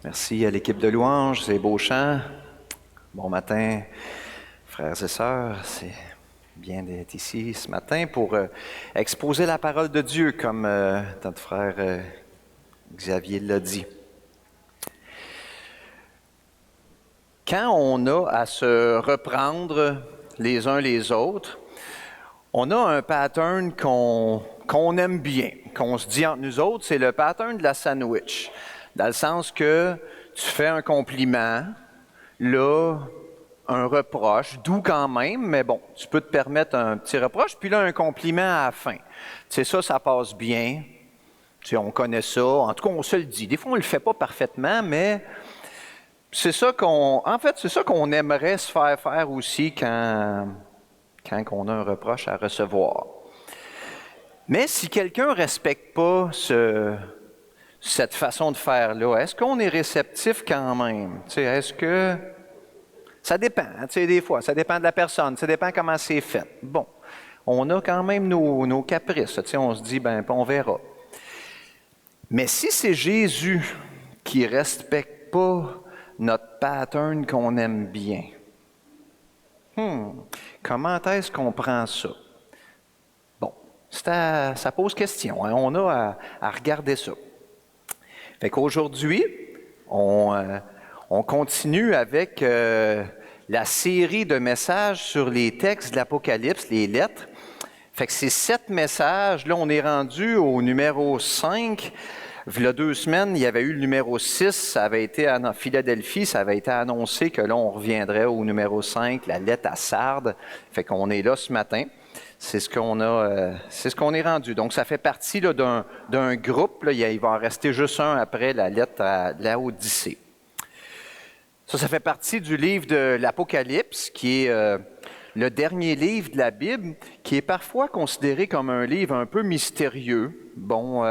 Merci à l'équipe de louanges, c'est beau chant. Bon matin, frères et sœurs. C'est bien d'être ici ce matin pour exposer la parole de Dieu, comme notre frère Xavier l'a dit. Quand on a à se reprendre les uns les autres, on a un pattern qu'on aime bien, qu'on se dit entre nous autres, c'est le pattern de la sandwich. Dans le sens que tu fais un compliment, là, un reproche, doux quand même, mais bon, tu peux te permettre un petit reproche, puis là, un compliment à la fin. Tu sais, ça passe bien. Tu sais, on connaît ça. En tout cas, on se le dit. Des fois, on ne le fait pas parfaitement, mais c'est ça c'est ça qu'on aimerait se faire aussi quand on a un reproche à recevoir. Mais si quelqu'un ne respecte pas cette façon de faire-là, est-ce qu'on est réceptif quand même? Tu sais, est-ce que... Ça dépend, tu sais, des fois, ça dépend de la personne, ça dépend comment c'est fait. Bon, on a quand même nos caprices, tu sais, on se dit, ben, on verra. Mais si c'est Jésus qui ne respecte pas notre pattern qu'on aime bien, comment est-ce qu'on prend ça? Bon, ça pose question, hein? On a à regarder ça. Fait qu'aujourd'hui, on continue avec la série de messages sur les textes de l'Apocalypse, les lettres. Fait que ces 7 messages, là, on est rendu au numéro 5. Il y a 2 semaines, il y avait eu le numéro 6, ça avait été à Philadelphie, ça avait été annoncé que là, on reviendrait au numéro 5, la lettre à Sardes. Fait qu'on est là ce matin. C'est ce qu'on est rendu. Donc, ça fait partie là, d'un groupe. Là, il va en rester juste un après la lettre à Laodicée. Ça fait partie du livre de l'Apocalypse, qui est le dernier livre de la Bible, qui est parfois considéré comme un livre un peu mystérieux. Bon,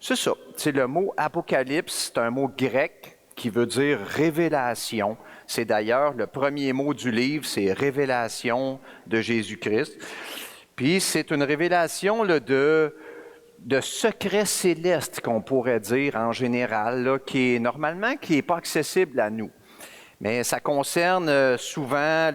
c'est ça. C'est le mot Apocalypse, c'est un mot grec qui veut dire révélation. C'est d'ailleurs le premier mot du livre, c'est révélation de Jésus-Christ. Puis c'est une révélation là, de secrets célestes, qu'on pourrait dire en général, là, qui n'est pas accessible à nous. Mais ça concerne souvent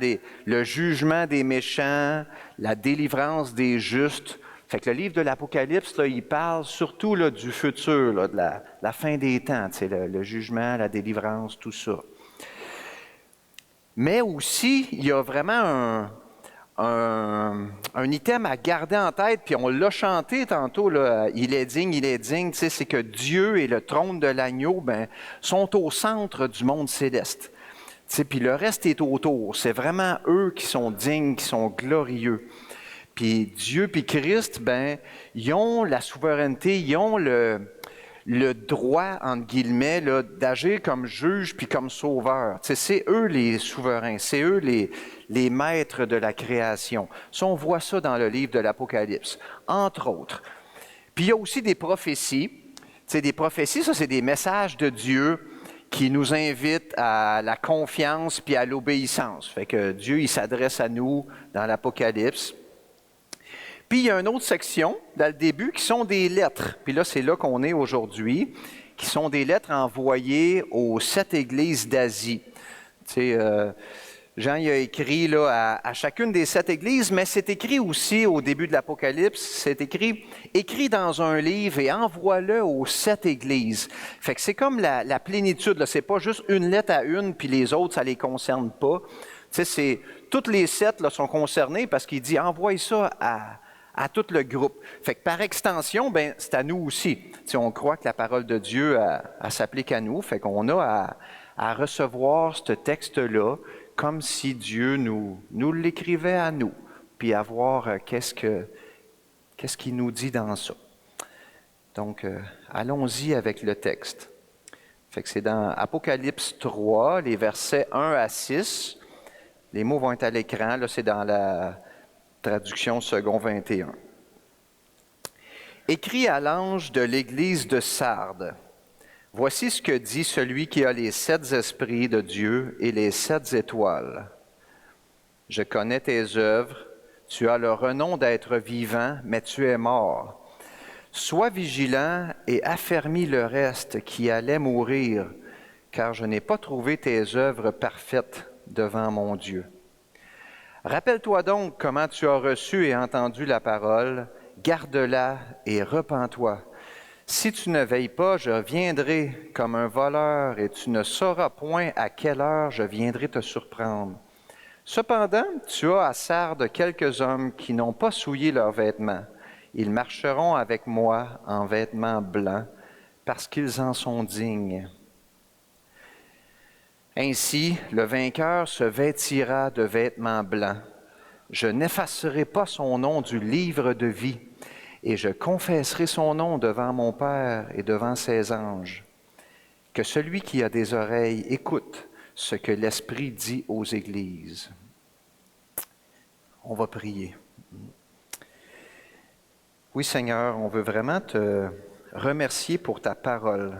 le jugement des méchants, la délivrance des justes. Fait que le livre de l'Apocalypse, là, il parle surtout là, du futur, là, de la fin des temps, le jugement, la délivrance, tout ça. Mais aussi, il y a vraiment un item à garder en tête, puis on l'a chanté tantôt, là, il est digne, c'est que Dieu et le trône de l'agneau sont au centre du monde céleste. Puis le reste est autour. C'est vraiment eux qui sont dignes, qui sont glorieux. Puis Dieu puis Christ, ils ont la souveraineté, ils ont le droit, entre guillemets, là, d'agir comme juge puis comme sauveur. C'est eux les souverains, c'est eux les maîtres de la création. Ça, on voit ça dans le livre de l'Apocalypse, entre autres. Puis il y a aussi des prophéties. Des prophéties, ça, c'est des messages de Dieu qui nous invitent à la confiance puis à l'obéissance. Fait que Dieu, il s'adresse à nous dans l'Apocalypse. Puis il y a une autre section, dans le début, qui sont des lettres. Puis là, c'est là qu'on est aujourd'hui, qui sont des lettres envoyées aux 7 églises d'Asie. Jean il a écrit là, à chacune des 7 églises, mais c'est écrit aussi au début de l'Apocalypse, c'est écrit dans un livre et envoie-le aux 7 églises. Fait que c'est comme la plénitude, là. C'est pas juste une lettre à une, puis les autres, ça les concerne pas. Toutes les 7 là, sont concernées parce qu'il dit envoie ça à tout le groupe. Fait que par extension, c'est à nous aussi. On croit que la parole de Dieu s'applique à nous, fait qu'on a à recevoir ce texte-là comme si Dieu nous l'écrivait à nous, puis à voir qu'est-ce qu'il nous dit dans ça. Donc, allons-y avec le texte. Fait que c'est dans Apocalypse 3, les versets 1 à 6. Les mots vont être à l'écran, là, c'est dans la traduction second 21. Écrit à l'ange de l'église de Sardes. Voici ce que dit celui qui a les 7 esprits de Dieu et les 7 étoiles. Je connais tes œuvres, tu as le renom d'être vivant, mais tu es mort. Sois vigilant et affermis le reste qui allait mourir, car je n'ai pas trouvé tes œuvres parfaites devant mon Dieu. Rappelle-toi donc comment tu as reçu et entendu la parole, garde-la et repens-toi. Si tu ne veilles pas, je viendrai comme un voleur et tu ne sauras point à quelle heure je viendrai te surprendre. Cependant, tu as à Sardes quelques hommes qui n'ont pas souillé leurs vêtements. Ils marcheront avec moi en vêtements blancs, parce qu'ils en sont dignes. Ainsi, le vainqueur se vêtira de vêtements blancs. Je n'effacerai pas son nom du livre de vie, et je confesserai son nom devant mon Père et devant ses anges. Que celui qui a des oreilles écoute ce que l'Esprit dit aux églises. On va prier. Oui, Seigneur, on veut vraiment te remercier pour ta parole,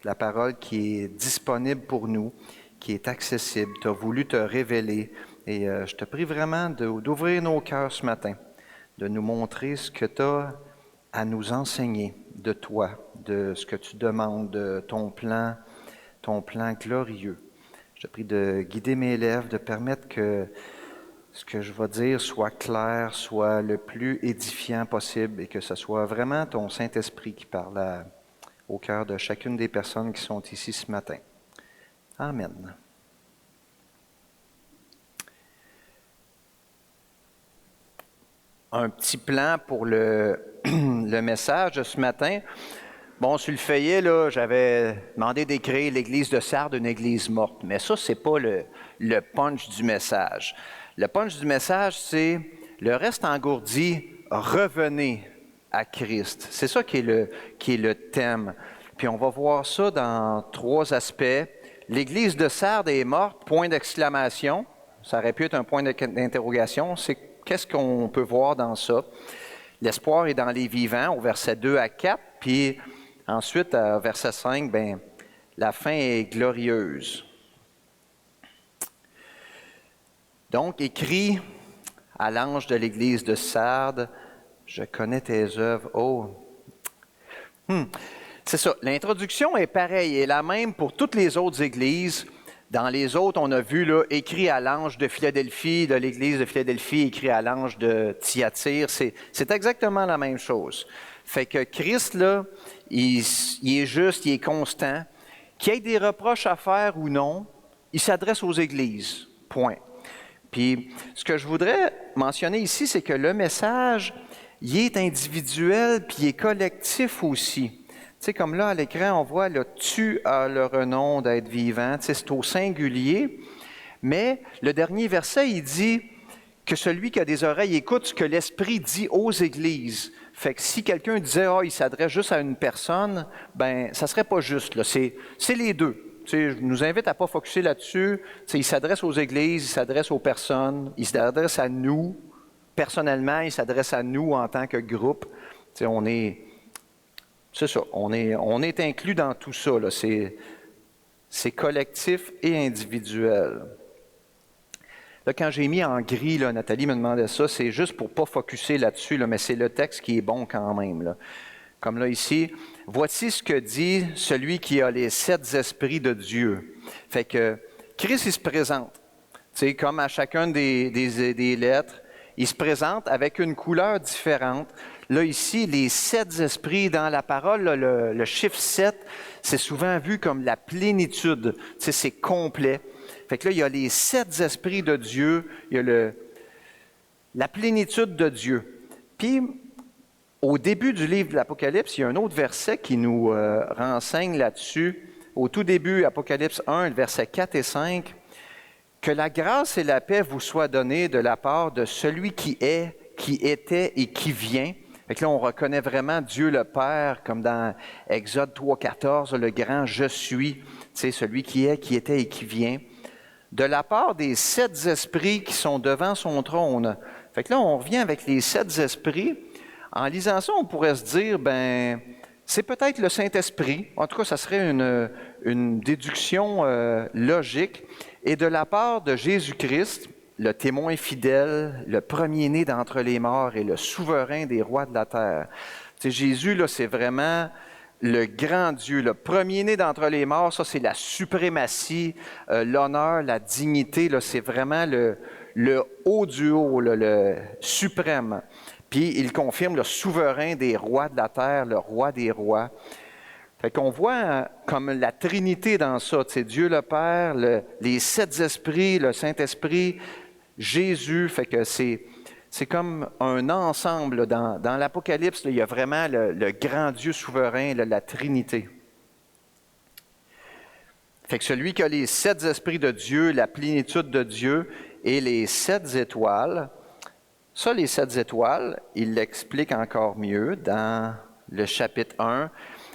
la parole qui est disponible pour nous, qui est accessible. Tu as voulu te révéler et je te prie vraiment d'ouvrir nos cœurs ce matin, de nous montrer ce que tu as à nous enseigner de toi, de ce que tu demandes, de ton plan glorieux. Je te prie de guider mes lèvres, de permettre que ce que je vais dire soit clair, soit le plus édifiant possible et que ce soit vraiment ton Saint-Esprit qui parle au cœur de chacune des personnes qui sont ici ce matin. Amen. Un petit plan pour le message de ce matin. Bon, sur le feuillet, là, j'avais demandé d'écrire l'Église de Sardes, une église morte. Mais ça, c'est pas le punch du message. Le punch du message, c'est le reste engourdi, revenez à Christ. C'est ça qui est le thème. Puis on va voir ça dans 3 aspects. L'Église de Sardes est morte, point d'exclamation. Ça aurait pu être un point d'interrogation. C'est qu'est-ce qu'on peut voir dans ça? L'espoir est dans les vivants, au verset 2 à 4. Puis ensuite, au verset 5, bien, la fin est glorieuse. Donc, écrit à l'ange de l'Église de Sardes, « Je connais tes œuvres. » Oh! C'est ça. L'introduction est pareille, et la même pour toutes les autres églises. Dans les autres, on a vu là, écrit à l'ange de Philadelphie, de l'Église de Philadelphie, écrit à l'ange de Thyatire. C'est exactement la même chose. Fait que Christ, là, il est juste, il est constant. Qu'il y ait des reproches à faire ou non, il s'adresse aux églises. Point. Puis, ce que je voudrais mentionner ici, c'est que le message, il est individuel, puis il est collectif aussi. Tu sais, comme là, à l'écran, on voit, là, « Tu as le renom d'être vivant ». Tu sais, c'est au singulier. Mais le dernier verset, il dit que celui qui a des oreilles écoute ce que l'Esprit dit aux églises. Fait que si quelqu'un disait « Ah, il s'adresse juste à une personne », ben ça serait pas juste, là. C'est les deux. Tu sais, je nous invite à ne pas focusser là-dessus. Tu sais, il s'adresse aux églises, il s'adresse aux personnes, il s'adresse à nous. Personnellement, il s'adresse à nous en tant que groupe. Tu sais, c'est ça, on est inclus dans tout ça, là. C'est collectif et individuel. Là, quand j'ai mis en gris, là, Nathalie me demandait ça, c'est juste pour ne pas focusser là-dessus, là, mais c'est le texte qui est bon quand même, là. Comme là ici, « Voici ce que dit celui qui a les 7 esprits de Dieu. » Fait que Christ, il se présente. Tu sais, comme à chacun des lettres, il se présente avec une couleur différente. Là, ici, les 7 esprits dans la parole, là, le chiffre 7, c'est souvent vu comme la plénitude. Tu sais, c'est complet. Fait que là, il y a les 7 esprits de Dieu, il y a la plénitude de Dieu. Puis, au début du livre de l'Apocalypse, il y a un autre verset qui nous renseigne là-dessus. Au tout début, Apocalypse 1, versets 4 et 5, « Que la grâce et la paix vous soient données de la part de celui qui est, qui était et qui vient. » Fait que là, on reconnaît vraiment Dieu le Père, comme dans Exode 3, 14, le grand « Je suis », tu sais, celui qui est, qui était et qui vient. De la part des 7 esprits qui sont devant son trône. Fait que là, on revient avec les 7 esprits. En lisant ça, on pourrait se dire, ben, c'est peut-être le Saint-Esprit. En tout cas, ça serait une déduction logique. Et de la part de Jésus-Christ, le témoin fidèle, le premier-né d'entre les morts et le souverain des rois de la terre. Tu Jésus, là, c'est vraiment le grand Dieu, le premier-né d'entre les morts. Ça, c'est la suprématie, l'honneur, la dignité. Là, c'est vraiment le haut du haut, là, le suprême. Puis, il confirme le souverain des rois de la terre, le roi des rois. Fait qu'on voit comme la Trinité dans ça, Dieu le Père, les 7 esprits, le Saint-Esprit, Jésus. Fait que c'est comme un ensemble. Là. Dans l'Apocalypse, là, il y a vraiment le grand Dieu souverain, là, la Trinité. Fait que celui qui a les 7 esprits de Dieu, la plénitude de Dieu et les 7 étoiles, ça, les 7 étoiles, il l'explique encore mieux dans le chapitre 1.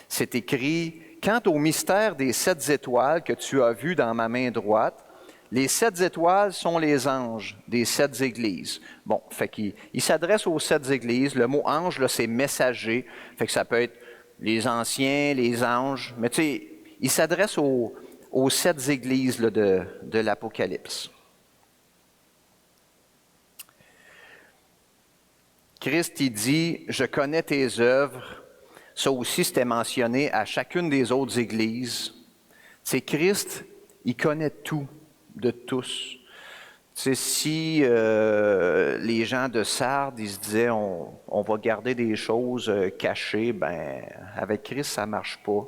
C'est écrit, « Quant au mystère des 7 étoiles que tu as vu dans ma main droite, les 7 étoiles sont les anges des 7 églises. » Bon, fait qu'il s'adresse aux 7 églises. Le mot ange, là, c'est messager. Fait que ça peut être les anciens, les anges. Mais tu sais, il s'adresse aux 7 églises là, de l'Apocalypse. Christ, il dit, « Je connais tes œuvres. » Ça aussi, c'était mentionné à chacune des autres églises. C'est Christ, il connaît tout de tous. C'est si les gens de Sardes, ils se disaient, on va garder des choses cachées, ben avec Christ, ça ne marche pas.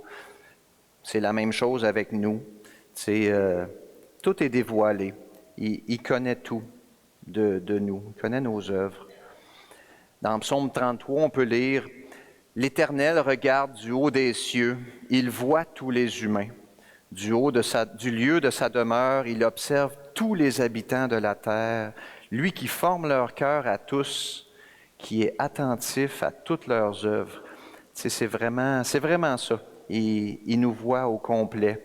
C'est la même chose avec nous. Tout est dévoilé. Il connaît tout de nous. Il connaît nos œuvres. Dans Psaume 33, on peut lire « L'Éternel regarde du haut des cieux, il voit tous les humains. Du lieu de sa demeure, il observe tous les habitants de la terre, lui qui forme leur cœur à tous, qui est attentif à toutes leurs œuvres. » C'est vraiment ça. Il nous voit au complet.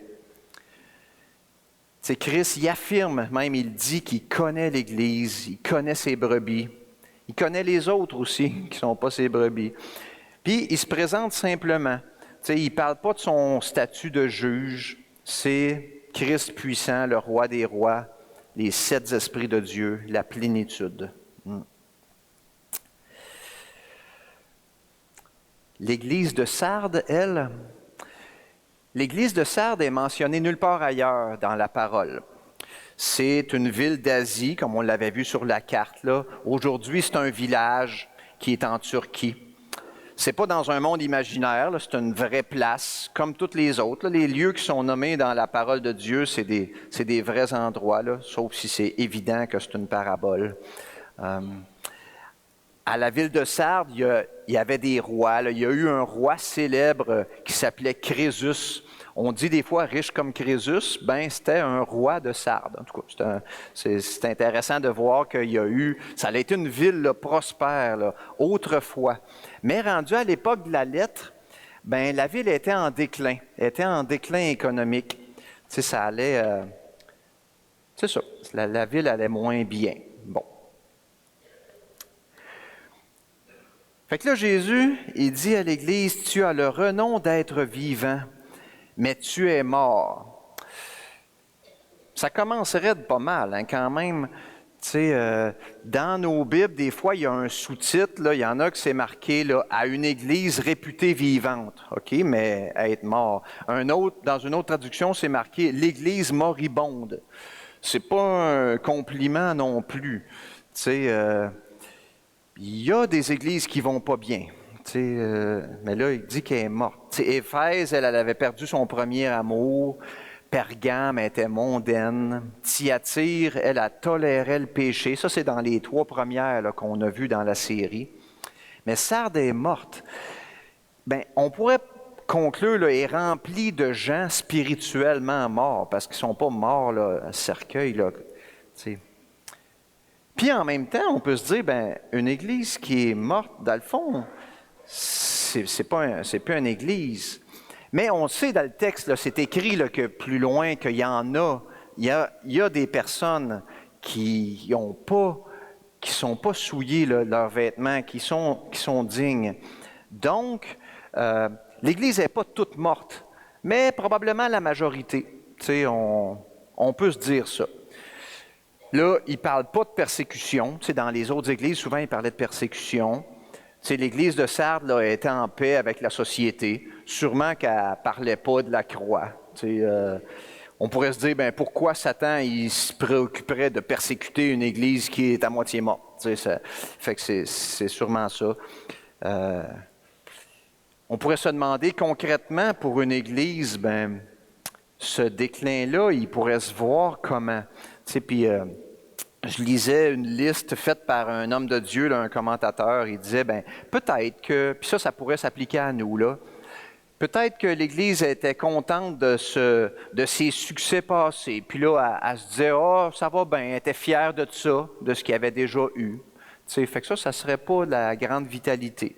Christ, il affirme, même il dit qu'il connaît l'Église, il connaît ses brebis. Il connaît les autres aussi, qui ne sont pas ses brebis. Puis, il se présente simplement. Il ne parle pas de son statut de juge. C'est Christ puissant, le roi des rois, les 7 esprits de Dieu, la plénitude. L'Église de Sardes, elle, l'Église de Sardes est mentionnée nulle part ailleurs dans la parole. C'est une ville d'Asie, comme on l'avait vu sur la carte, là. Aujourd'hui, c'est un village qui est en Turquie. C'est pas dans un monde imaginaire, là, c'est une vraie place, comme toutes les autres. Là. Les lieux qui sont nommés dans la parole de Dieu, c'est des vrais endroits, là, sauf si c'est évident que c'est une parabole. À la ville de Sardes, il y avait des rois. Là. Il y a eu un roi célèbre qui s'appelait Crésus. On dit des fois riche comme Crésus, ben c'était un roi de Sardes. En tout cas, c'est intéressant de voir qu'il y a eu, ça a été une ville là, prospère là, autrefois. Mais rendu à l'époque de la lettre, ben la ville était en déclin économique. Tu sais, ça allait, c'est ça, la ville allait moins bien. Bon. Fait que là, Jésus, il dit à l'Église, tu as le renom d'être vivant, mais tu es mort. Ça commencerait de pas mal, hein, quand même. Tu sais, dans nos Bibles, des fois, il y a un sous-titre, là, il y en a que c'est marqué là, à une église réputée vivante, OK, mais à être mort. Dans une autre traduction, c'est marqué l'église moribonde. C'est pas un compliment non plus. Tu sais, il y a des églises qui vont pas bien. Mais là, il dit qu'elle est morte. Éphèse, elle avait perdu son premier amour. Pergame était mondaine. Thyatire, elle a toléré le péché. Ça, c'est dans les 3 premières là, qu'on a vues dans la série. Mais Sardes est morte. Bien, on pourrait conclure, là, est remplie de gens spirituellement morts, parce qu'ils ne sont pas morts là, à cercueil. Là, puis en même temps, on peut se dire, ben, une église qui est morte, dans le fond, c'est plus une église. Mais on sait dans le texte, là, c'est écrit là, que plus loin qu'il y en a, il y a des personnes qui sont pas souillées là, leurs vêtements, qui sont dignes. Donc, l'Église n'est pas toute morte, mais probablement la majorité. Tu sais, on peut se dire ça. Là, il ne parle pas de persécution. Tu sais, dans les autres églises, souvent, il parlait de persécution. l'Église de Sardes là, était en paix avec la société. Sûrement qu'elle ne parlait pas de la croix. On pourrait se dire, pourquoi Satan il se préoccuperait de persécuter une Église qui est à moitié morte? Fait que c'est sûrement ça. On pourrait se demander concrètement pour une Église, ce déclin-là, il pourrait se voir comment. Puis je lisais une liste faite par un homme de Dieu, là, un commentateur, il disait, peut-être que, puis ça pourrait s'appliquer à nous, là. Peut-être que l'Église était contente de ses succès passés. Puis là, elle se disait, ça va bien, elle était fière de ça, de ce qu'il y avait déjà eu. Fait que ça serait pas la grande vitalité.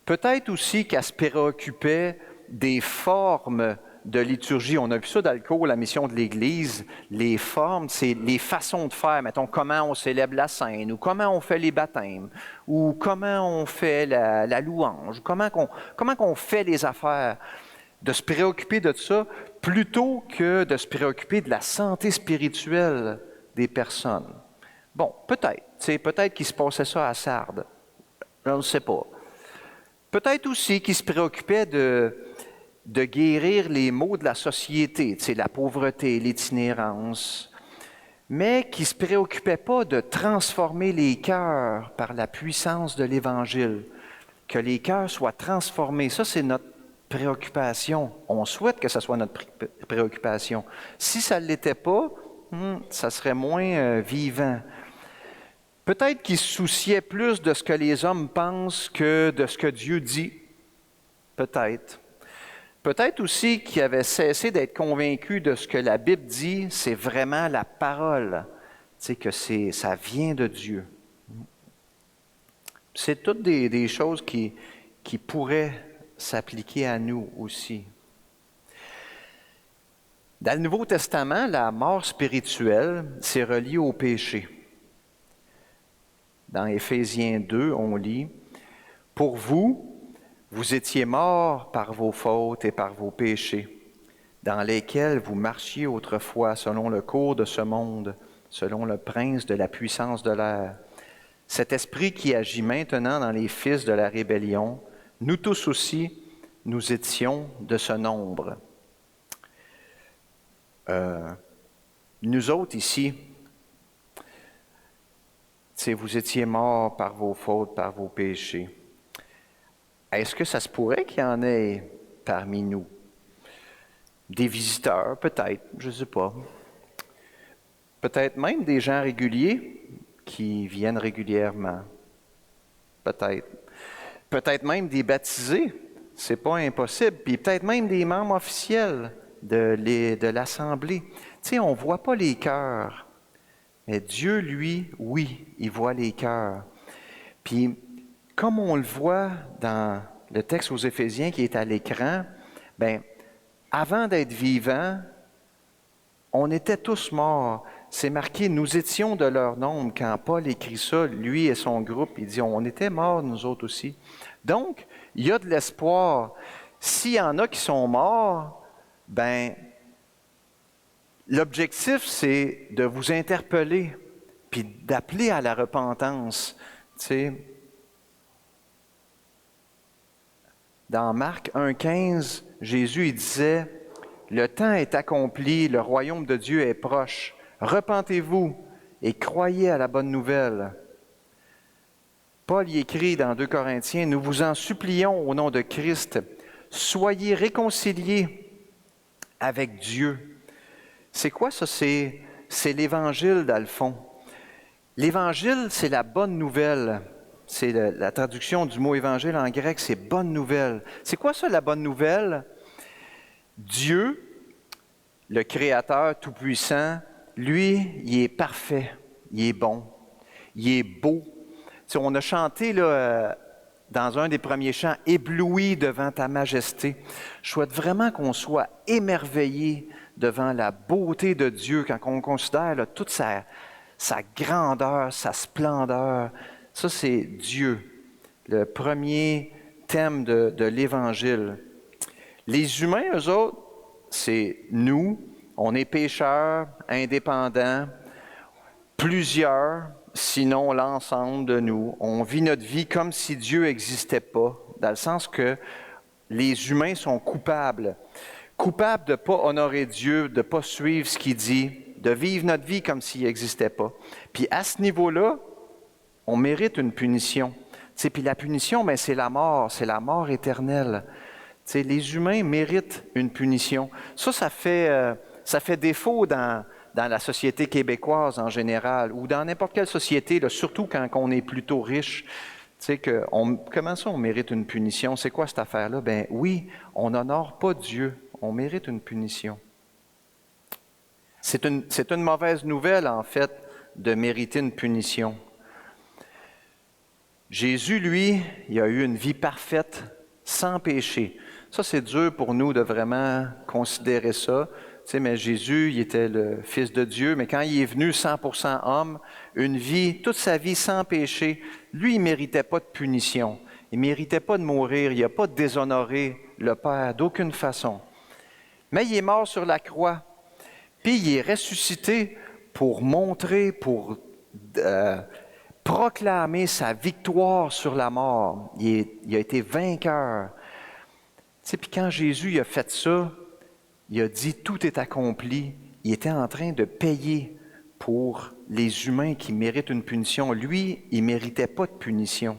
Peut-être aussi qu'elle se préoccupait des formes de liturgie. On a vu ça dans le cours La mission de l'Église. Les formes, c'est les façons de faire. Mettons, comment on célèbre la scène, ou comment on fait les baptêmes, ou comment on fait la louange, comment qu'on fait les affaires. De se préoccuper de ça, plutôt que de se préoccuper de la santé spirituelle des personnes. Bon, peut-être qu'il se passait ça à Sardes. Je ne sais pas. Peut-être aussi qu'il se préoccupait de guérir les maux de la société, la pauvreté, l'itinérance, mais qui ne se préoccupait pas de transformer les cœurs par la puissance de l'Évangile, que les cœurs soient transformés. Ça, c'est notre préoccupation. On souhaite que ce soit notre préoccupation. Si ça ne l'était pas, ça serait moins vivant. Peut-être qu'il se souciait plus de ce que les hommes pensent que de ce que Dieu dit. Peut-être. Peut-être aussi qu'il avait cessé d'être convaincu de ce que la Bible dit, c'est vraiment la parole, que ça vient de Dieu. C'est toutes des choses qui pourraient s'appliquer à nous aussi. Dans le Nouveau Testament, la mort spirituelle, c'est relié au péché. Dans Éphésiens 2, on lit « Pour vous, vous étiez morts par vos fautes et par vos péchés, dans lesquels vous marchiez autrefois selon le cours de ce monde, selon le prince de la puissance de l'air. Cet esprit qui agit maintenant dans les fils de la rébellion, nous tous aussi, nous étions de ce nombre. » Nous autres ici, vous étiez morts par vos fautes, par vos péchés. Est-ce que ça se pourrait qu'il y en ait parmi nous? Des visiteurs, peut-être, je ne sais pas. Peut-être même des gens réguliers qui viennent régulièrement. Peut-être. Peut-être même des baptisés, c'est pas impossible. Puis peut-être même des membres officiels de l'Assemblée. On ne voit pas les cœurs. Mais Dieu, lui, oui, il voit les cœurs. Puis, comme on le voit dans le texte aux Éphésiens qui est à l'écran, avant d'être vivants, on était tous morts. C'est marqué, nous étions de leur nombre. Quand Paul écrit ça, lui et son groupe, il dit, on était morts, nous autres aussi. Donc, il y a de l'espoir. S'il y en a qui sont morts, l'objectif, c'est de vous interpeller, puis d'appeler à la repentance. Dans Marc 1,15, Jésus il disait, « Le temps est accompli, le royaume de Dieu est proche. Repentez-vous et croyez à la bonne nouvelle. » Paul y écrit dans 2 Corinthiens, « Nous vous en supplions au nom de Christ, soyez réconciliés avec Dieu. » C'est quoi ça? C'est l'Évangile, dans le fond. L'Évangile, c'est la bonne nouvelle. C'est la traduction du mot Évangile en grec, c'est bonne nouvelle. C'est quoi ça, la bonne nouvelle? Dieu, le Créateur tout-puissant, lui, il est parfait, il est bon, il est beau. On a chanté là, dans un des premiers chants, « Ébloui devant ta majesté ». Je souhaite vraiment qu'on soit émerveillé devant la beauté de Dieu, quand on considère là, toute sa grandeur, sa splendeur. Ça, c'est Dieu, le premier thème de l'Évangile. Les humains, eux autres, c'est nous, on est pécheurs, indépendants, plusieurs, sinon l'ensemble de nous. On vit notre vie comme si Dieu n'existait pas, dans le sens que les humains sont coupables. Coupables de ne pas honorer Dieu, de ne pas suivre ce qu'il dit, de vivre notre vie comme s'il n'existait pas. Puis à ce niveau-là, on mérite une punition. Puis la punition, ben, c'est la mort éternelle. Les humains méritent une punition. Ça fait défaut dans la société québécoise en général, ou dans n'importe quelle société, là, surtout quand on est plutôt riche. Comment ça on mérite une punition? C'est quoi cette affaire-là? Ben oui, on n'honore pas Dieu. On mérite une punition. C'est une mauvaise nouvelle, en fait, de mériter une punition. Jésus, lui, il a eu une vie parfaite, sans péché. Ça, c'est dur pour nous de vraiment considérer ça. Mais Jésus, il était le Fils de Dieu, mais quand il est venu 100% homme, une vie, toute sa vie sans péché, lui, il ne méritait pas de punition. Il ne méritait pas de mourir. Il n'a pas déshonoré le Père d'aucune façon. Mais il est mort sur la croix, puis il est ressuscité pour montrer, pour proclamer sa victoire sur la mort. Il a été vainqueur. Puis quand Jésus il a fait ça, il a dit « tout est accompli ». Il était en train de payer pour les humains qui méritent une punition. Lui, il ne méritait pas de punition.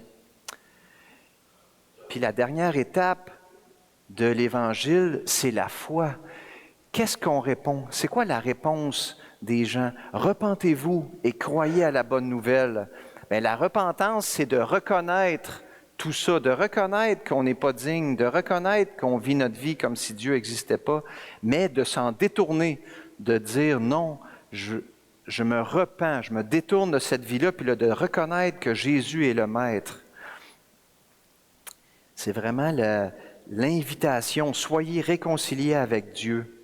Puis la dernière étape de l'Évangile, c'est la foi. Qu'est-ce qu'on répond? C'est quoi la réponse des gens? Repentez-vous et croyez à la bonne nouvelle. Bien, la repentance, c'est de reconnaître tout ça, de reconnaître qu'on n'est pas digne, de reconnaître qu'on vit notre vie comme si Dieu n'existait pas, mais de s'en détourner, de dire non, je me repens, je me détourne de cette vie-là, puis là, de reconnaître que Jésus est le Maître. C'est vraiment l'invitation, soyez réconciliés avec Dieu.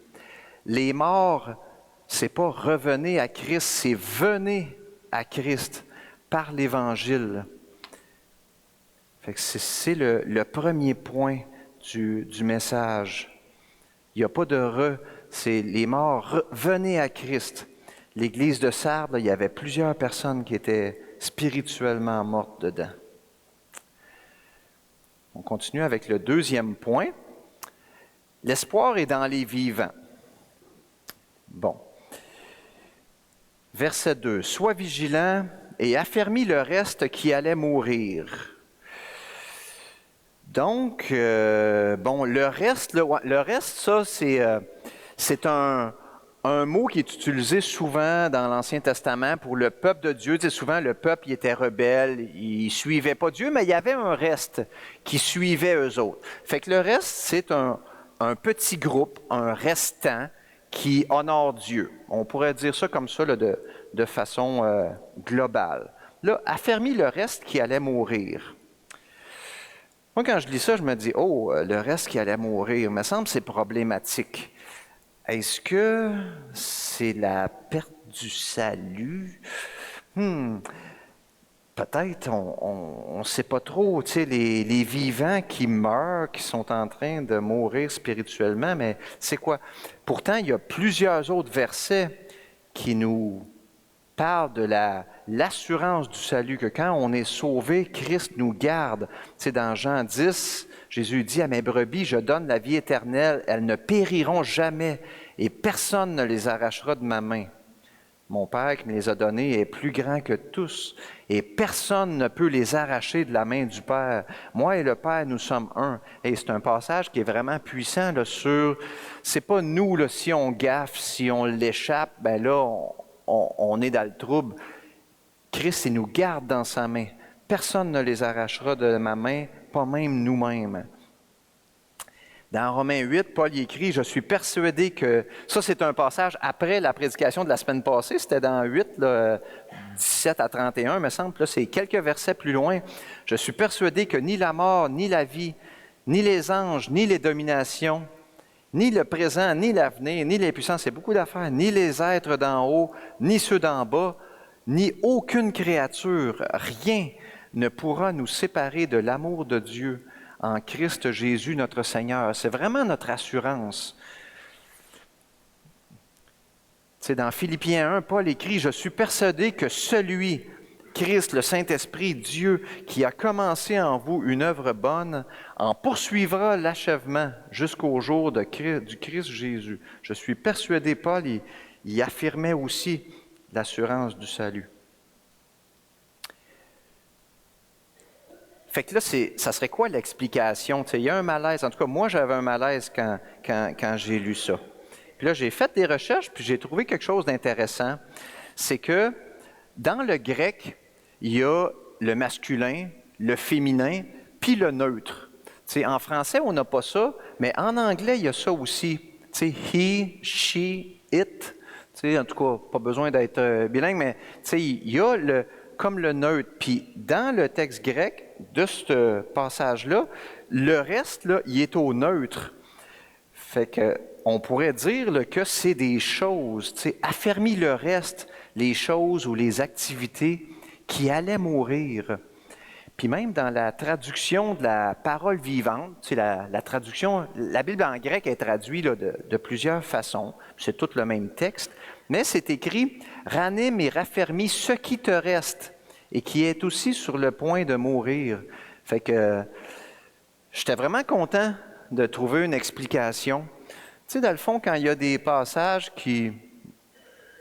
Les morts, c'est pas revenez à Christ, c'est venez à Christ par l'Évangile. Fait que c'est le premier point du message. Il n'y a pas de c'est les morts, venez à Christ. L'église de Sardes, il y avait plusieurs personnes qui étaient spirituellement mortes dedans. On continue avec le deuxième point. L'espoir est dans les vivants. Bon. Verset 2. Sois vigilant et affermis le reste qui allait mourir. Donc, le reste, ça, c'est un mot qui est utilisé souvent dans l'Ancien Testament pour le peuple de Dieu. Tu sais, souvent, le peuple, il était rebelle, il ne suivait pas Dieu, mais il y avait un reste qui suivait eux autres. Fait que le reste, c'est un petit groupe, un restant qui honore Dieu. On pourrait dire ça comme ça là, de façon globale. Là, affermis le reste qui allait mourir. Moi, quand je lis ça, je me dis, oh, le reste qui allait mourir, il me semble que c'est problématique. Est-ce que c'est la perte du salut? Peut-être, on ne sait pas trop, tu sais, les vivants qui meurent, qui sont en train de mourir spirituellement, mais c'est quoi? Pourtant, il y a plusieurs autres versets qui nous parlent de l'assurance du salut, que quand on est sauvé, Christ nous garde. Tu sais, dans Jean 10, Jésus dit « À mes brebis, je donne la vie éternelle, elles ne périront jamais, et personne ne les arrachera de ma main. Mon Père qui me les a donnés est plus grand que tous, et personne ne peut les arracher de la main du Père. Moi et le Père, nous sommes un. » Et c'est un passage qui est vraiment puissant là, sur, c'est pas nous, là, si on gaffe, si on l'échappe, ben là, on est dans le trouble. Christ, il nous garde dans sa main. Personne ne les arrachera de ma main, pas même nous-mêmes. Dans Romains 8, Paul y écrit « Je suis persuadé que... » Ça, c'est un passage après la prédication de la semaine passée. C'était dans 8, là, 17 à 31, me semble. Là, c'est quelques versets plus loin. « Je suis persuadé que ni la mort, ni la vie, ni les anges, ni les dominations, ni le présent, ni l'avenir, ni les puissances, c'est beaucoup d'affaires, ni les êtres d'en haut, ni ceux d'en bas, ni aucune créature, rien ne pourra nous séparer de l'amour de Dieu en Christ Jésus notre Seigneur. » C'est vraiment notre assurance. Tu sais, dans Philippiens 1, Paul écrit « Je suis persuadé que celui Christ, le Saint-Esprit, Dieu, qui a commencé en vous une œuvre bonne, en poursuivra l'achèvement jusqu'au jour du Christ Jésus. Je suis persuadé, Paul, il affirmait aussi l'assurance du salut. Fait que là, ça serait quoi l'explication? Il y a un malaise. En tout cas, moi, j'avais un malaise quand j'ai lu ça. Puis là, j'ai fait des recherches, puis j'ai trouvé quelque chose d'intéressant. C'est que dans le grec, il y a le masculin, le féminin, puis le neutre. En français, on n'a pas ça, mais en anglais, il y a ça aussi. He, she, it. En tout cas, pas besoin d'être bilingue, mais il y a comme le neutre. Puis dans le texte grec, de ce passage-là, le reste, là, il est au neutre. Fait que on pourrait dire là, que c'est des choses, affermis le reste, les choses ou les activités qui allaient mourir. Puis même dans la traduction de la parole vivante, la traduction, la Bible en grec est traduite là, de plusieurs façons, c'est tout le même texte, mais c'est écrit « Ranime et raffermis ce qui te reste » et qui est aussi sur le point de mourir. Fait que j'étais vraiment content de trouver une explication. Dans le fond, quand il y a des passages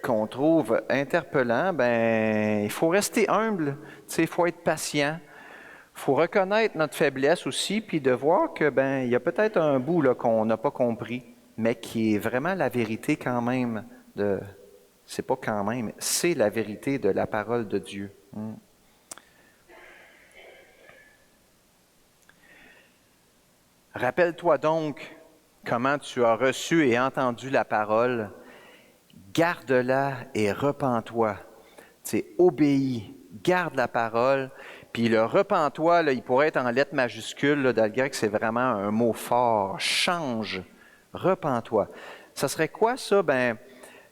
qu'on trouve interpellants, il faut rester humble, il faut être patient, il faut reconnaître notre faiblesse aussi, puis de voir que il y a peut-être un bout là, qu'on n'a pas compris, mais qui est vraiment la vérité quand même c'est pas quand même, c'est la vérité de la parole de Dieu. Rappelle-toi donc comment tu as reçu et entendu la parole, garde-la et repens-toi. Obéis, garde la parole, puis le repens-toi, là, il pourrait être en lettres majuscules, là, dans le grec, c'est vraiment un mot fort, change, repens-toi. Ça serait quoi ça?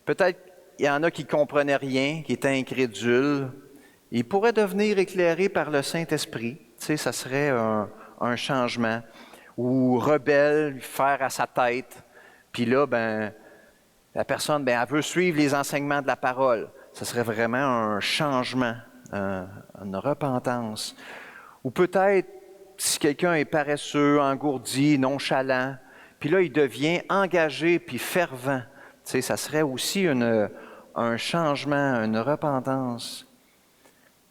Peut-être il y en a qui ne comprenaient rien, qui étaient incrédules. Ils pourraient devenir éclairés par le Saint-Esprit. Ça serait un changement. Ou rebelle, faire à sa tête. Puis là, la personne, elle veut suivre les enseignements de la parole. Ce serait vraiment un changement, une repentance. Ou peut-être, si quelqu'un est paresseux, engourdi, nonchalant, puis là, il devient engagé puis fervent. Ça serait aussi un changement, une repentance.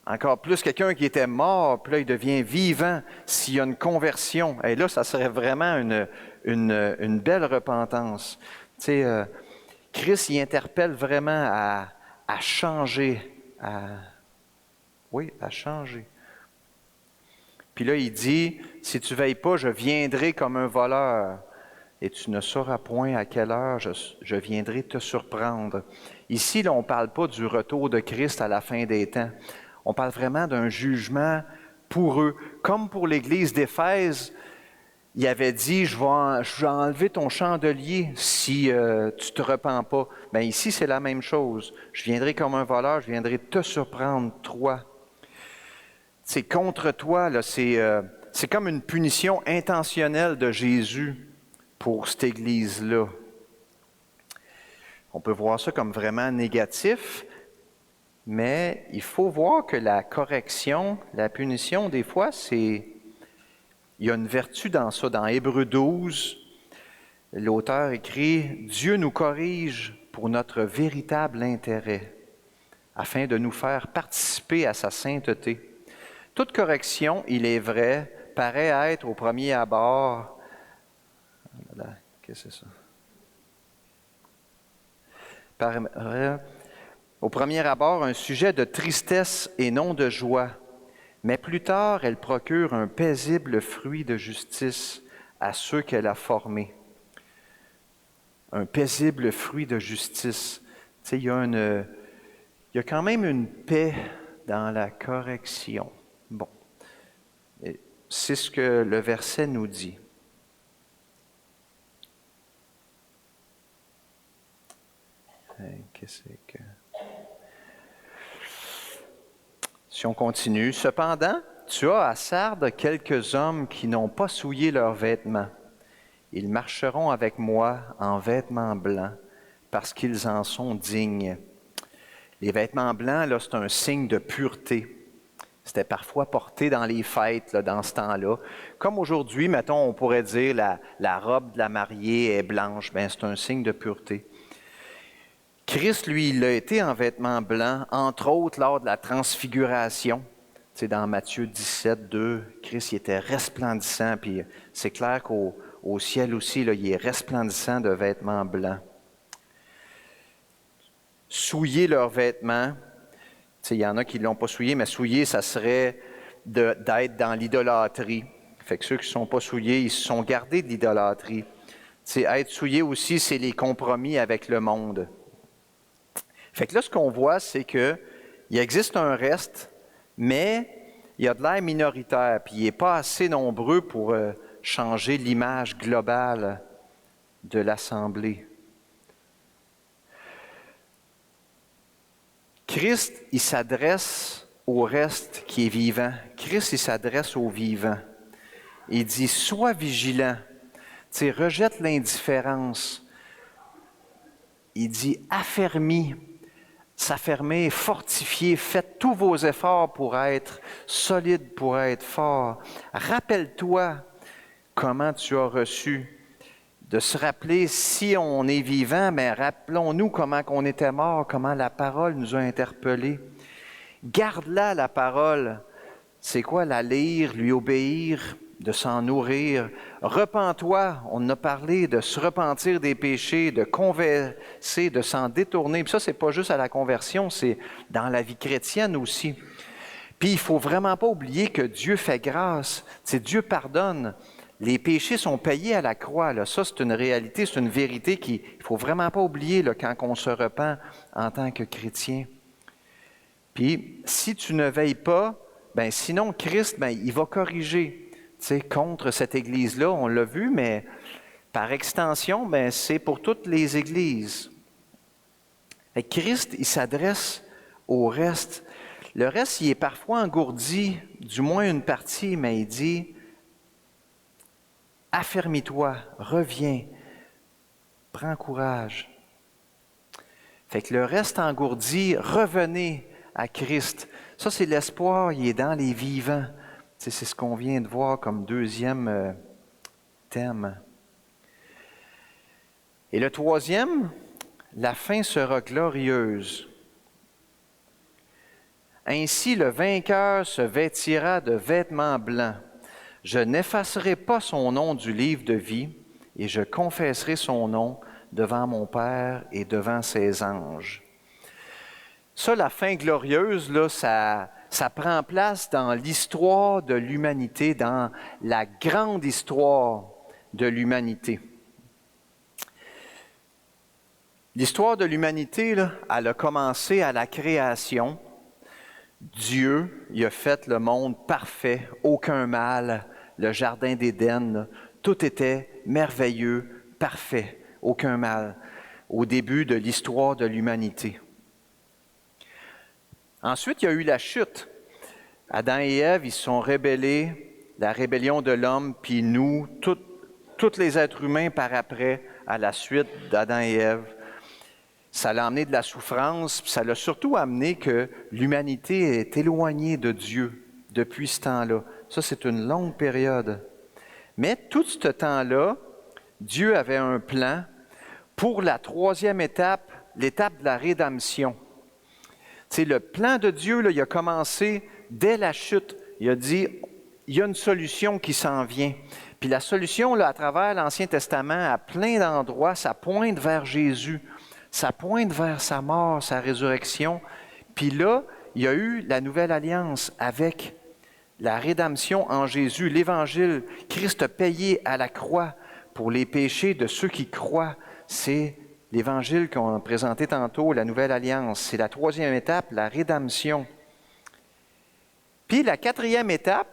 Encore plus, quelqu'un qui était mort, puis là, il devient vivant s'il y a une conversion. Et là, ça serait vraiment une belle repentance. Christ, il interpelle vraiment à changer, à changer. Puis là, il dit, si tu ne veilles pas, je viendrai comme un voleur, et tu ne sauras point à quelle heure je viendrai te surprendre. Ici, là, on ne parle pas du retour de Christ à la fin des temps. On parle vraiment d'un jugement pour eux. Comme pour l'Église d'Éphèse, il avait dit, je vais enlever ton chandelier si tu ne te repens pas. Ici, c'est la même chose. Je viendrai comme un voleur, je viendrai te surprendre, toi. C'est contre toi, là, c'est comme une punition intentionnelle de Jésus pour cette Église-là. On peut voir ça comme vraiment négatif, mais il faut voir que la correction, la punition, des fois, il y a une vertu dans ça. Dans Hébreux 12, l'auteur écrit « Dieu nous corrige pour notre véritable intérêt, afin de nous faire participer à sa sainteté. Toute correction, il est vrai, paraît être au premier abord... » Qu'est-ce que c'est ça? Au premier abord, un sujet de tristesse et non de joie, mais plus tard, elle procure un paisible fruit de justice à ceux qu'elle a formés. Un paisible fruit de justice. Il y a quand même une paix dans la correction. Bon, c'est ce que le verset nous dit. Qu'est-ce que... Si on continue, cependant, tu as à Sardes quelques hommes qui n'ont pas souillé leurs vêtements. Ils marcheront avec moi en vêtements blancs, parce qu'ils en sont dignes. Les vêtements blancs, là, c'est un signe de pureté. C'était parfois porté dans les fêtes, là, dans ce temps-là. Comme aujourd'hui, mettons, on pourrait dire la robe de la mariée est blanche. Bien, c'est un signe de pureté. Christ, lui, il a été en vêtements blancs, entre autres lors de la transfiguration. Tu sais, dans Matthieu 17, 2, Christ il était resplendissant, puis c'est clair qu'au ciel aussi, là, il est resplendissant de vêtements blancs. Souiller leurs vêtements, tu sais, il y en a qui ne l'ont pas souillé, mais souiller, ça serait d'être dans l'idolâtrie. Fait que ceux qui ne sont pas souillés, ils se sont gardés de l'idolâtrie. Tu sais, être souillé aussi, c'est les compromis avec le monde. Fait que là, ce qu'on voit, c'est qu'il existe un reste, mais il y a de l'air minoritaire, puis il n'est pas assez nombreux pour changer l'image globale de l'Assemblée. Christ, il s'adresse au reste qui est vivant. Christ, il s'adresse aux vivants. Il dit, sois vigilant. Tu sais, rejette l'indifférence. Il dit, affermis. S'affermer, fortifier, faites tous vos efforts pour être solide, pour être fort. Rappelle-toi comment tu as reçu. De se rappeler, si on est vivant, mais rappelons-nous comment on était mort, comment la parole nous a interpellés. Garde-la, la parole. C'est quoi? La lire, lui obéir, de s'en nourrir. Repens-toi, on en a parlé, de se repentir des péchés, de confesser, de s'en détourner. Puis ça, c'est pas juste à la conversion, c'est dans la vie chrétienne aussi. Puis il ne faut vraiment pas oublier que Dieu fait grâce. C'est Dieu pardonne. Les péchés sont payés à la croix. Là. Ça, c'est une réalité, c'est une vérité qu'il ne faut vraiment pas oublier là, quand on se repent en tant que chrétien. Puis, si tu ne veilles pas, ben sinon, Christ, ben, il va corriger contre cette Église-là. On l'a vu, mais par extension, ben, c'est pour toutes les Églises. Et Christ, il s'adresse au reste. Le reste, il est parfois engourdi, du moins une partie, mais il dit... Affermis-toi, reviens, prends courage. Fait que le reste engourdi, revenez à Christ. Ça, c'est l'espoir, il est dans les vivants. C'est ce qu'on vient de voir comme deuxième thème. Et le troisième, la fin sera glorieuse. Ainsi, le vainqueur se vêtira de vêtements blancs. Je n'effacerai pas son nom du livre de vie, et je confesserai son nom devant mon Père et devant ses anges. Ça, la fin glorieuse, là, ça prend place dans l'histoire de l'humanité, dans la grande histoire de l'humanité. L'histoire de l'humanité, là, elle a commencé à la création. Dieu, il a fait le monde parfait, aucun mal, le jardin d'Éden, là, tout était merveilleux, parfait, aucun mal, au début de l'histoire de l'humanité. Ensuite, il y a eu la chute. Adam et Ève, ils se sont rebellés, la rébellion de l'homme, puis nous, tous les êtres humains par après, à la suite d'Adam et Ève. Ça l'a amené de la souffrance, puis ça l'a surtout amené que l'humanité est éloignée de Dieu depuis ce temps-là. Ça, c'est une longue période. Mais tout ce temps-là, Dieu avait un plan pour la troisième étape, l'étape de la rédemption. Tu sais, le plan de Dieu, là, il a commencé dès la chute. Il a dit, il y a une solution qui s'en vient. Puis la solution, là, à travers l'Ancien Testament, à plein d'endroits, ça pointe vers Jésus. Ça pointe vers sa mort, sa résurrection. Puis là, il y a eu la nouvelle alliance avec la rédemption en Jésus, l'Évangile. Christ a payé à la croix pour les péchés de ceux qui croient. C'est l'Évangile qu'on a présenté tantôt, la nouvelle alliance. C'est la troisième étape, la rédemption. Puis la quatrième étape,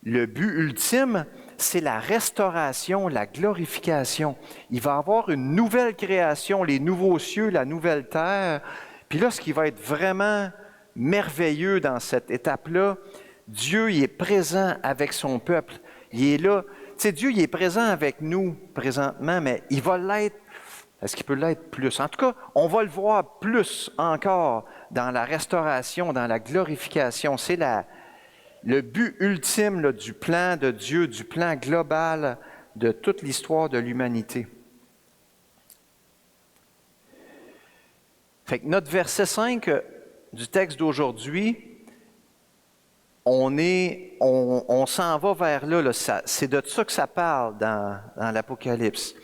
le but ultime, c'est la restauration, la glorification. Il va y avoir une nouvelle création, les nouveaux cieux, la nouvelle terre. Puis là, ce qui va être vraiment merveilleux dans cette étape-là, Dieu il est présent avec son peuple. Il est là. Tu sais, Dieu il est présent avec nous présentement, mais il va l'être. Est-ce qu'il peut l'être plus? En tout cas, on va le voir plus encore dans la restauration, dans la glorification. C'est le but ultime là, du plan de Dieu, du plan global de toute l'histoire de l'humanité. Fait que notre verset 5 du texte d'aujourd'hui, on s'en va vers là, c'est de ça que ça parle dans l'Apocalypse.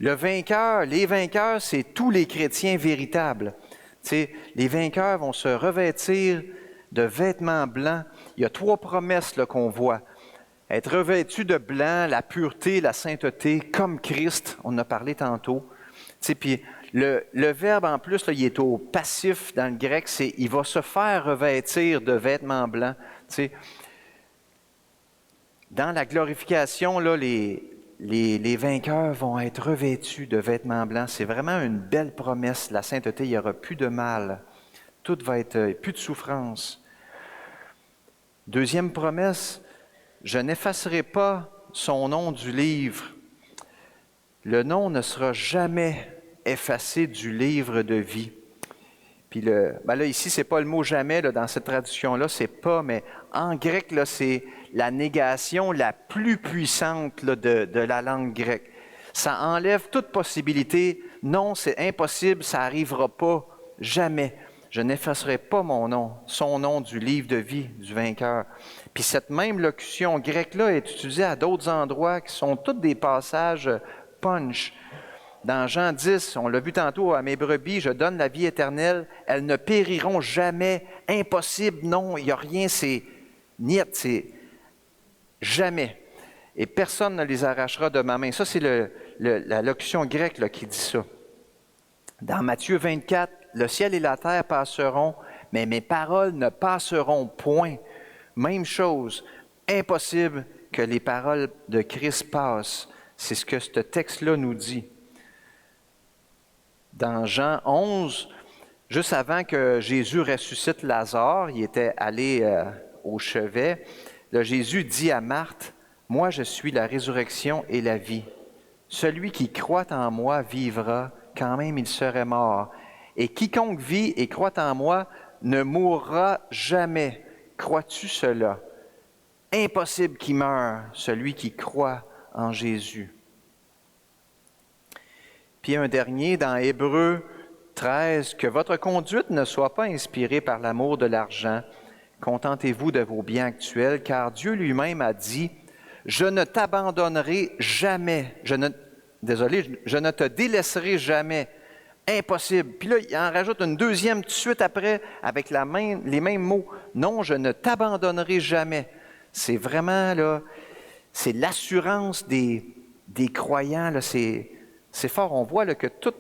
Les vainqueurs, c'est tous les chrétiens véritables. Tu sais, les vainqueurs vont se revêtir de vêtements blancs. Il y a 3 promesses là, qu'on voit. Être revêtu de blanc, la pureté, la sainteté, comme Christ, on en a parlé tantôt. Tu sais, puis le verbe en plus, là, il est au passif dans le grec, c'est « il va se faire revêtir de vêtements blancs ». Tu sais, dans la glorification, là, les vainqueurs vont être revêtus de vêtements blancs. C'est vraiment une belle promesse. La sainteté, il n'y aura plus de mal. Tout va être, plus de souffrance. Deuxième promesse, je n'effacerai pas son nom du livre. Le nom ne sera jamais effacé du livre de vie. Puis là, ici, ce n'est pas le mot jamais, là, dans cette traduction-là, c'est pas, mais en grec, là, c'est la négation la plus puissante là, de la langue grecque. Ça enlève toute possibilité. Non, c'est impossible, ça n'arrivera pas, jamais. Je n'effacerai pas mon nom, son nom du livre de vie du vainqueur. Puis cette même locution grecque-là est utilisée à d'autres endroits qui sont tous des passages punch. Dans Jean 10, on l'a vu tantôt, à mes brebis, je donne la vie éternelle, elles ne périront jamais. Impossible, non, il n'y a rien, c'est niet, c'est jamais. Et personne ne les arrachera de ma main. Ça, c'est la locution grecque là, qui dit ça. Dans Matthieu 24, le ciel et la terre passeront, mais mes paroles ne passeront point. Même chose, impossible que les paroles de Christ passent. C'est ce que ce texte-là nous dit. Dans Jean 11, juste avant que Jésus ressuscite Lazare, il était allé au chevet, là, Jésus dit à Marthe, « Moi, je suis la résurrection et la vie. Celui qui croit en moi vivra, quand même il serait mort. Et quiconque vit et croit en moi ne mourra jamais. Crois-tu cela? Impossible qu'il meure, celui qui croit en Jésus. » Puis un dernier, dans Hébreux 13, « Que votre conduite ne soit pas inspirée par l'amour de l'argent. Contentez-vous de vos biens actuels, car Dieu lui-même a dit, « Je ne t'abandonnerai jamais. Je ne te délaisserai jamais. » Impossible. Puis là, il en rajoute une deuxième tout de suite après, avec les mêmes mots. « Non, je ne t'abandonnerai jamais. » C'est vraiment, là, c'est l'assurance des croyants, là, c'est fort. On voit là, que tout,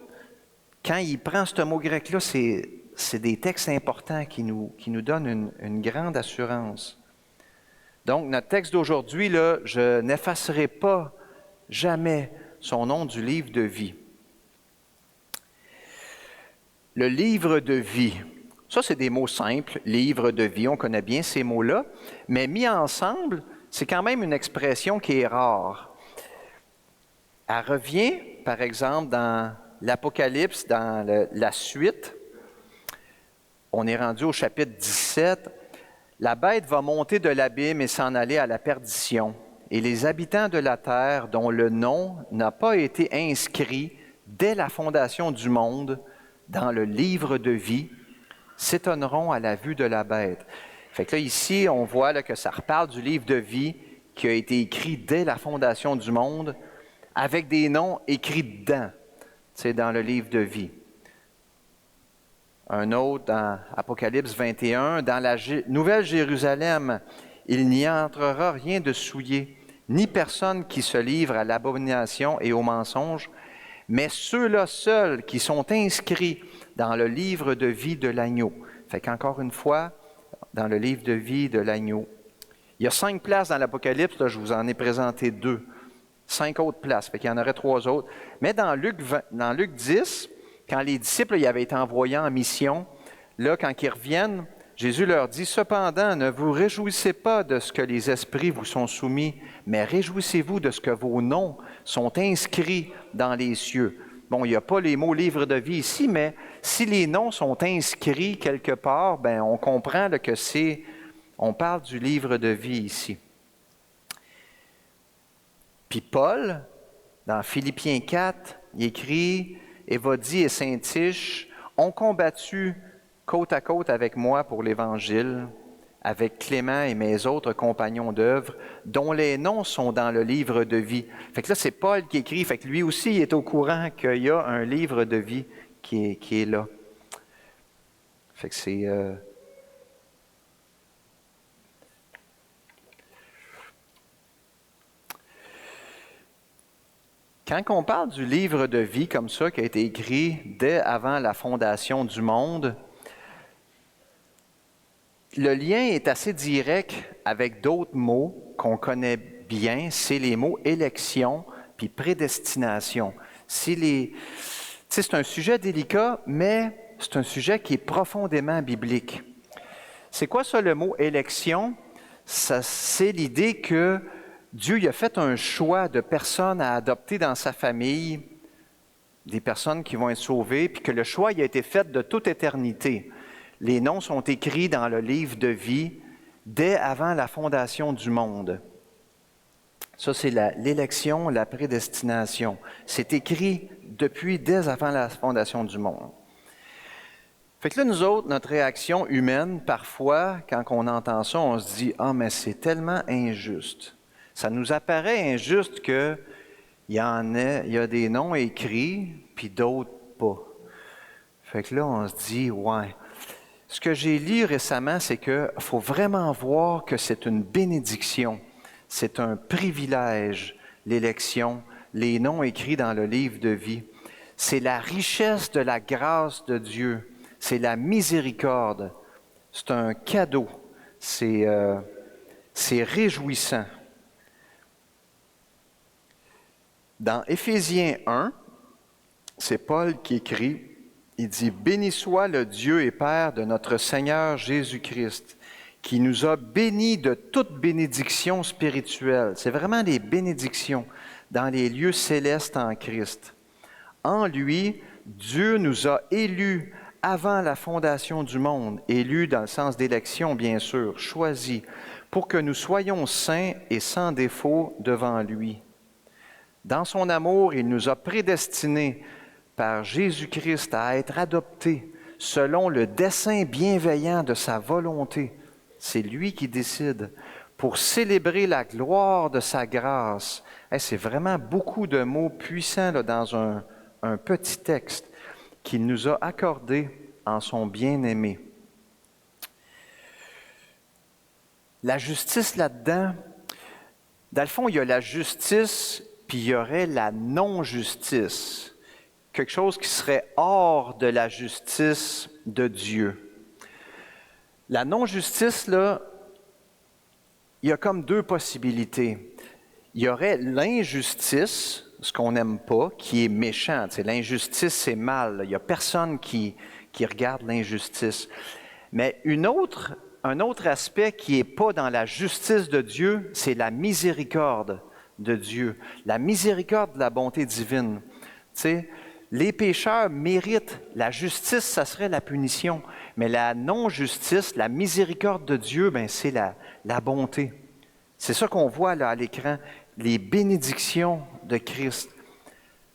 quand il prend ce mot grec-là, c'est des textes importants qui nous donnent une grande assurance. Donc, notre texte d'aujourd'hui, là, je n'effacerai pas jamais son nom du livre de vie. Le livre de vie, ça c'est des mots simples, livre de vie, on connaît bien ces mots-là, mais mis ensemble, c'est quand même une expression qui est rare. Elle revient, par exemple, dans l'Apocalypse, dans la suite. On est rendu au chapitre 17. La bête va monter de l'abîme et s'en aller à la perdition. Et les habitants de la terre, dont le nom n'a pas été inscrit dès la fondation du monde dans le livre de vie, s'étonneront à la vue de la bête. Fait que là, ici, on voit là, que ça reparle du livre de vie qui a été écrit dès la fondation du monde, avec des noms écrits dedans, dans le livre de vie. Un autre dans Apocalypse 21, dans la Nouvelle Jérusalem, il n'y entrera rien de souillé, ni personne qui se livre à l'abomination et au mensonge, mais ceux-là seuls qui sont inscrits dans le livre de vie de l'agneau. Fait qu'encore une fois, dans le livre de vie de l'agneau. Il y a 5 places dans l'Apocalypse, là, je vous en ai présenté 2. 5 autres places, fait qu'il y en aurait 3 autres. Mais dans Luc 10, quand les disciples y avaient été envoyés en mission, là, quand ils reviennent, Jésus leur dit, « Cependant, ne vous réjouissez pas de ce que les esprits vous sont soumis, mais réjouissez-vous de ce que vos noms sont inscrits dans les cieux. » Bon, il n'y a pas les mots « livre de vie » ici, mais si les noms sont inscrits quelque part, bien, on comprend là, que c'est On parle du livre de vie ici. Puis Paul, dans Philippiens 4, il écrit « Évodie et Syntyche ont combattu côte à côte avec moi pour l'Évangile, avec Clément et mes autres compagnons d'œuvre, dont les noms sont dans le livre de vie. » Fait que là, c'est Paul qui écrit, fait que lui aussi, il est au courant qu'il y a un livre de vie qui est là. Fait que c'est... Quand on parle du livre de vie comme ça, qui a été écrit dès avant la fondation du monde, le lien est assez direct avec d'autres mots qu'on connaît bien, c'est les mots élection puis prédestination. C'est un sujet délicat, mais c'est un sujet qui est profondément biblique. C'est quoi ça le mot élection? C'est l'idée que Dieu il a fait un choix de personnes à adopter dans sa famille, des personnes qui vont être sauvées, puis que le choix il a été fait de toute éternité. Les noms sont écrits dans le livre de vie dès avant la fondation du monde. Ça, c'est l'élection, la prédestination. C'est écrit dès avant la fondation du monde. Fait que là, nous autres, notre réaction humaine, parfois, quand on entend ça, on se dit « Ah, mais c'est tellement injuste. » Ça nous apparaît injuste qu'il y a des noms écrits, puis d'autres pas. Fait que là, on se dit « Ouais. » Ce que j'ai lu récemment, c'est qu'il faut vraiment voir que c'est une bénédiction. C'est un privilège, l'élection, les noms écrits dans le livre de vie. C'est la richesse de la grâce de Dieu. C'est la miséricorde. C'est un cadeau. C'est réjouissant. Dans Éphésiens 1, c'est Paul qui écrit, il dit « Béni soit le Dieu et Père de notre Seigneur Jésus-Christ, qui nous a bénis de toute bénédiction spirituelle. » C'est vraiment des bénédictions dans les lieux célestes en Christ. En lui, Dieu nous a élus avant la fondation du monde, élus dans le sens d'élection, bien sûr, choisis, pour que nous soyons saints et sans défaut devant lui. Dans son amour, il nous a prédestinés par Jésus-Christ à être adoptés selon le dessein bienveillant de sa volonté. C'est lui qui décide pour célébrer la gloire de sa grâce. C'est vraiment beaucoup de mots puissants là, dans un petit texte qu'il nous a accordé en son bien-aimé. La justice là-dedans, dans le fond, il y a la justice, puis il y aurait la non-justice, quelque chose qui serait hors de la justice de Dieu. La non-justice, là, il y a comme deux possibilités. Il y aurait l'injustice, ce qu'on n'aime pas, qui est méchant. Tu sais, l'injustice, c'est mal. Il n'y a personne qui regarde l'injustice. Mais un autre aspect qui n'est pas dans la justice de Dieu, c'est la miséricorde de Dieu. La miséricorde de la bonté divine. Tu sais, les pécheurs méritent la justice, ça serait la punition. Mais la non-justice, la miséricorde de Dieu, ben, c'est la bonté. C'est ça qu'on voit là à l'écran, les bénédictions de Christ.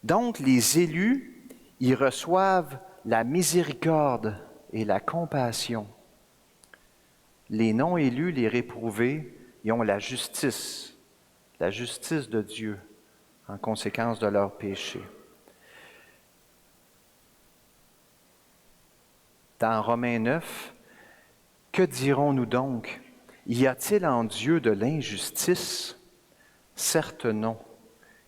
Donc, les élus, ils reçoivent la miséricorde et la compassion. Les non-élus, les réprouvés, ils ont la justice de Dieu en conséquence de leur péché. Dans Romains 9, que dirons-nous donc? Y a-t-il en Dieu de l'injustice? Certes non,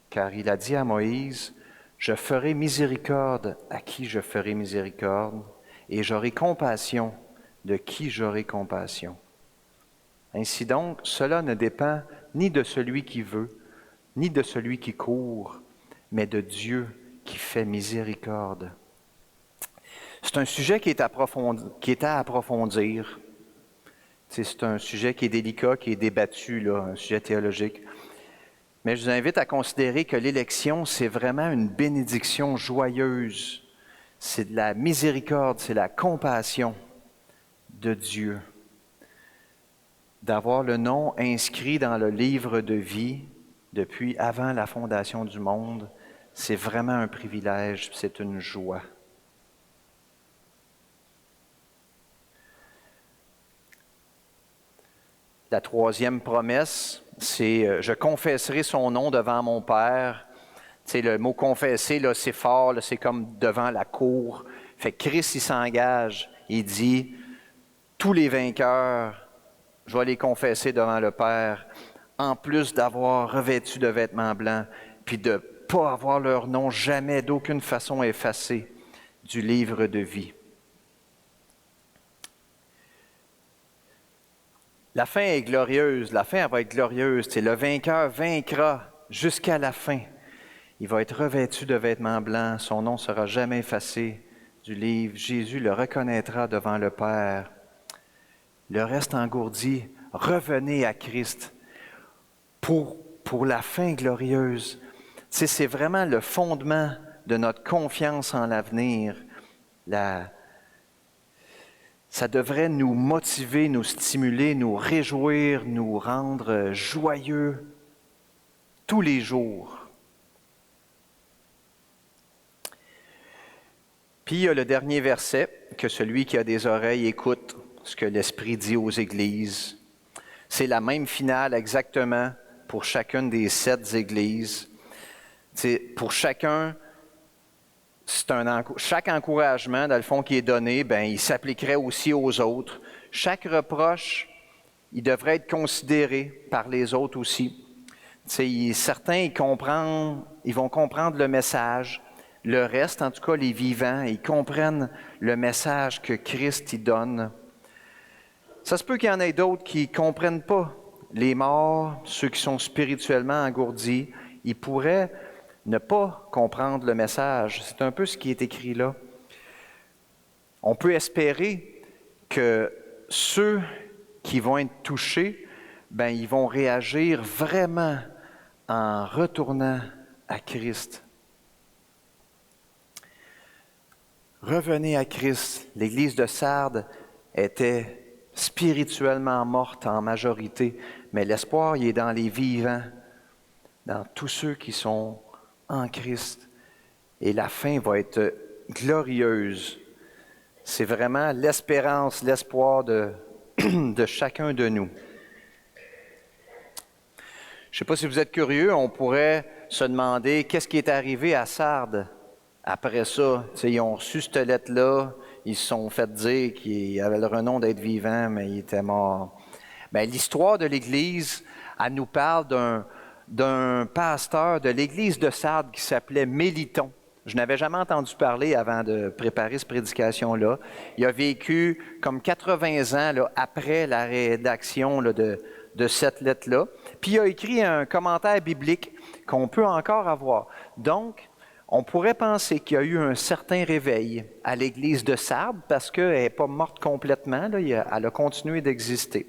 car il a dit à Moïse, « Je ferai miséricorde à qui je ferai miséricorde, et j'aurai compassion de qui j'aurai compassion. » Ainsi donc, cela ne dépend ni de celui qui veut, ni de celui qui court, mais de Dieu qui fait miséricorde. C'est un sujet qui est à approfondir. C'est un sujet qui est délicat, qui est débattu, là, un sujet théologique. Mais je vous invite à considérer que l'élection, c'est vraiment une bénédiction joyeuse. C'est de la miséricorde, c'est la compassion de Dieu. d'avoir le nom inscrit dans le livre de vie depuis avant la fondation du monde, c'est vraiment un privilège, c'est une joie. La troisième promesse, c'est « Je confesserai son nom devant mon Père ». Tu sais, le mot « confesser », là, c'est fort, là, c'est comme devant la cour. Fait que Christ, il s'engage, il dit « Tous les vainqueurs, je vais les confesser devant le Père, en plus d'avoir revêtu de vêtements blancs, puis de ne pas avoir leur nom jamais, d'aucune façon effacé du livre de vie. » La fin est glorieuse, la fin elle va être glorieuse. Tu sais, le vainqueur vaincra jusqu'à la fin. Il va être revêtu de vêtements blancs, son nom ne sera jamais effacé du livre. Jésus le reconnaîtra devant le Père. Le reste engourdi, revenez à Christ pour la fin glorieuse. Tu sais, c'est vraiment le fondement de notre confiance en l'avenir. Ça devrait nous motiver, nous stimuler, nous réjouir, nous rendre joyeux tous les jours. Puis il y a le dernier verset, que celui qui a des oreilles écoute ce que l'Esprit dit aux églises. C'est la même finale exactement pour chacune des 7 églises. Pour chacun, chaque encouragement, dans le fond, qui est donné, il s'appliquerait aussi aux autres. Chaque reproche, il devrait être considéré par les autres aussi. Certains, ils vont comprendre le message. Le reste, en tout cas, les vivants, ils comprennent le message que Christ y donne. Ça se peut qu'il y en ait d'autres qui ne comprennent pas. Les morts, ceux qui sont spirituellement engourdis, ils pourraient ne pas comprendre le message. C'est un peu ce qui est écrit là. On peut espérer que ceux qui vont être touchés, ils vont réagir vraiment en retournant à Christ. Revenez à Christ. L'Église de Sardes était spirituellement morte en majorité, mais l'espoir, il est dans les vivants, dans tous ceux qui sont en Christ. Et la fin va être glorieuse. C'est vraiment l'espérance, l'espoir de chacun de nous. Je ne sais pas si vous êtes curieux, on pourrait se demander qu'est-ce qui est arrivé à Sardes après ça. Ils ont reçu cette lettre-là, ils se sont fait dire qu'il avait le renom d'être vivant, mais il était mort. L'histoire de l'Église, elle nous parle d'un pasteur de l'Église de Sardes qui s'appelait Méliton. Je n'avais jamais entendu parler avant de préparer cette prédication-là. Il a vécu comme 80 ans là, après la rédaction là, de cette lettre-là. Puis il a écrit un commentaire biblique qu'on peut encore avoir. Donc, on pourrait penser qu'il y a eu un certain réveil à l'Église de Sardes parce qu'elle n'est pas morte complètement, là, elle a continué d'exister.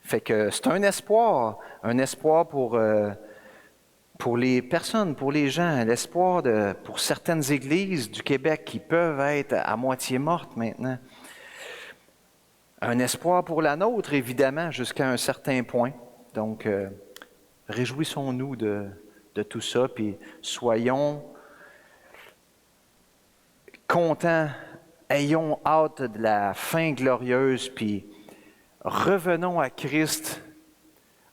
Fait que c'est un espoir pour les personnes, pour les gens, l'espoir pour certaines églises du Québec qui peuvent être à moitié mortes maintenant. Un espoir pour la nôtre, évidemment, jusqu'à un certain point. Donc, réjouissons-nous de tout ça, puis soyons contents, ayons hâte de la fin glorieuse, puis revenons à Christ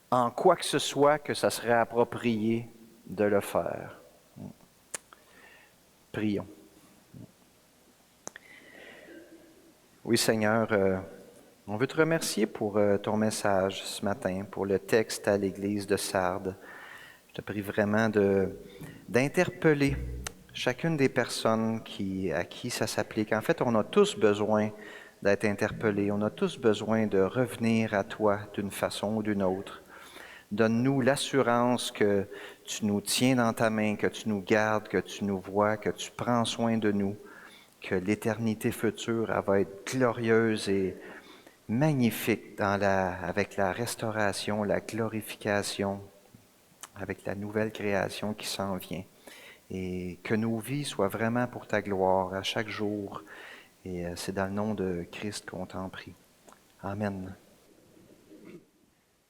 en quoi que ce soit que ça serait approprié de le faire. Prions. Oui, Seigneur, on veut te remercier pour ton message ce matin, pour le texte à l'Église de Sardes. Je te prie vraiment d'interpeller chacune des personnes à qui ça s'applique. En fait, on a tous besoin d'être interpellés. On a tous besoin de revenir à toi d'une façon ou d'une autre. Donne-nous l'assurance que tu nous tiens dans ta main, que tu nous gardes, que tu nous vois, que tu prends soin de nous, que l'éternité future elle va être glorieuse et magnifique avec la restauration, la glorification, avec la nouvelle création qui s'en vient. Et que nos vies soient vraiment pour ta gloire à chaque jour. Et c'est dans le nom de Christ qu'on t'en prie. Amen.